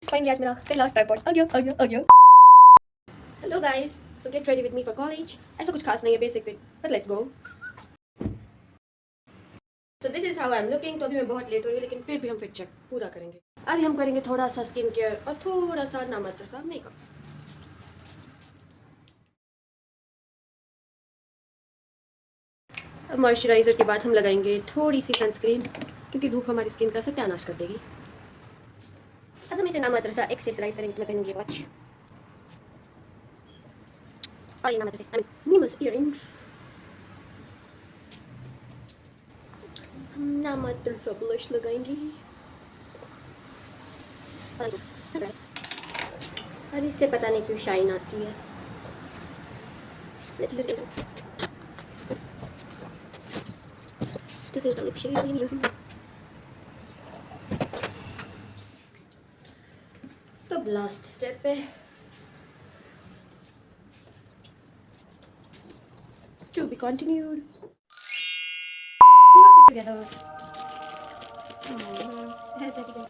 Finally आज मेरा पहला ट्राइपॉड आ गया. Hello guys, so get ready with me for college. ऐसा कुछ खास नहीं है, basic fit, but let's go. So this is how I'm looking. तो अभी मैं बहुत लेट हो रही हूँ, लेकिन फिर भी हम फिट चेक पूरा करेंगे. अभी हम करेंगे थोड़ा सा स्किन केयर और थोड़ा सा नामात्र सा मेकअप. अब मॉइस्चराइजर के बाद हम लगाएंगे थोड़ी सी सनस्क्रीन, क्योंकि धूप हमारी स्किन का सत्यानाश कर देगी. अब हम इसे नामात्र सा एक्सेसराइज करेंगे. तो मैं पहनूंगी वॉच और ये नामात्र से मिनिमल इयररिंग्स. हम नामात्र सा ब्लश लगाएंगे और इससे पता नहीं क्यों शाइन आती है. This is the lip shade I'm using. The last step to be continued. Mix it together. Has that even